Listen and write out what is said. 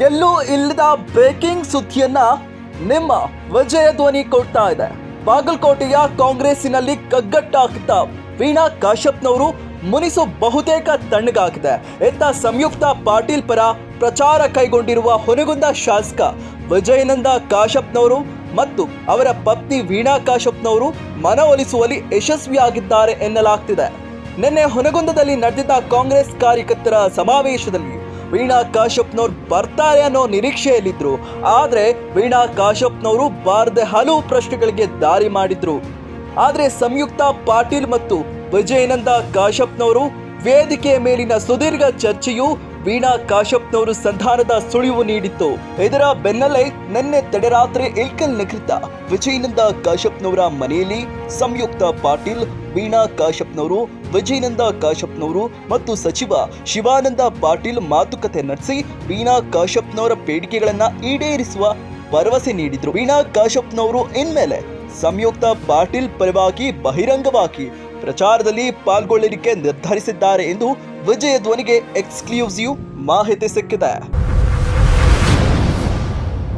ಎಲ್ಲೂ ಇಲ್ಲದ ಬ್ರೇಕಿಂಗ್ ಸುದ್ದಿಯನ್ನ ನಿಮ್ಮ ವಿಜಯ ಧ್ವನಿ ಕೊಡ್ತಾ ಇದೆ. ಬಾಗಲಕೋಟೆಯ ಕಾಂಗ್ರೆಸ್ಸಿನಲ್ಲಿ ಕಗ್ಗಟ್ಟಾಗ್ತಾ ವೀಣಾ ಕಾಶ್ಯಪ್ನವರು ಮುನಿಸು ಬಹುತೇಕ ತಣ್ಣಗಾಗಿದೆ. ಇತ್ತ ಸಂಯುಕ್ತ ಪಾಟೀಲ್ ಪರ ಪ್ರಚಾರ ಕೈಗೊಂಡಿರುವ ಹುನಗುಂದ ಶಾಸಕ ವಿಜಯಾನಂದ ಕಾಶ್ಯಪ್ನವರು ಮತ್ತು ಅವರ ಪತ್ನಿ ವೀಣಾ ಕಾಶ್ಯಪ್ನವರು ಮನವೊಲಿಸುವಲ್ಲಿ ಯಶಸ್ವಿಯಾಗಿದ್ದಾರೆ ಎನ್ನಲಾಗ್ತಿದೆ. ನಿನ್ನೆ ಹುನಗುಂದದಲ್ಲಿ ನಡೆದಿದ್ದ ಕಾಂಗ್ರೆಸ್ ಕಾರ್ಯಕರ್ತರ ಸಮಾವೇಶದಲ್ಲಿ ವೀಣಾ ಕಾಶ್ಯಪ್ನವರು ಬರ್ತಾರೆ ಅನ್ನೋ ನಿರೀಕ್ಷೆಯಲ್ಲಿದ್ರು. ಆದ್ರೆ ವೀಣಾ ಕಾಶ್ಯಪ್ನವರು ಬಾರದೆ ಹಲವು ಪ್ರಶ್ನೆಗಳಿಗೆ ದಾರಿ ಮಾಡಿದ್ರು. ಆದ್ರೆ ಸಂಯುಕ್ತ ಪಾಟೀಲ್ ಮತ್ತು ವಿಜಯಾನಂದ ಕಾಶ್ಯಪ್ನವರು ವೇದಿಕೆಯ ಮೇಲಿನ ಸುದೀರ್ಘ ಚರ್ಚೆಯು ವೀಣಾ ಕಾಶ್ಯಪ್ನವರು ಸಂಧಾನದ ಸುಳಿವು ನೀಡಿತ್ತು. ಇದರ ಬೆನ್ನಲ್ಲೇ ನಿನ್ನೆ ತಡರಾತ್ರಿ ಇಳ್ಕಲ್ ನಗರದ ವಿಜಯಾನಂದ ಕಾಶ್ಯಪ್ನವರ ಮನೆಯಲ್ಲಿ ಸಂಯುಕ್ತ ಪಾಟೀಲ್, ವೀಣಾ ಕಾಶ್ಯಪ್ನವರು, ವಿಜಯಾನಂದ ಕಾಶ್ಯಪ್ನವರು ಮತ್ತು ಸಚಿವ ಶಿವಾನಂದ ಪಾಟೀಲ್ ಮಾತುಕತೆ ನಡೆಸಿ ವೀಣಾ ಕಾಶ್ಯಪ್ನವರ ಬೇಡಿಕೆಗಳನ್ನ ಈಡೇರಿಸುವ ಭರವಸೆ ನೀಡಿದ್ರು. ವೀಣಾ ಕಾಶ್ಯಪ್ನವರು ಇನ್ಮೇಲೆ ಸಂಯುಕ್ತ ಪಾಟೀಲ್ ಪರವಾಗಿ ಬಹಿರಂಗವಾಗಿ ಪ್ರಚಾರದಲ್ಲಿ ಪಾಲ್ಗೊಳ್ಳಲಿಕ್ಕೆ ನಿರ್ಧರಿಸಿದ್ದಾರೆ ಎಂದು ವಿಜಯ ಧ್ವನಿಗೆ ಎಕ್ಸ್ಕ್ಲೂಸಿವ್ ಮಾಹಿತಿ ಸಿಕ್ಕಿದೆ.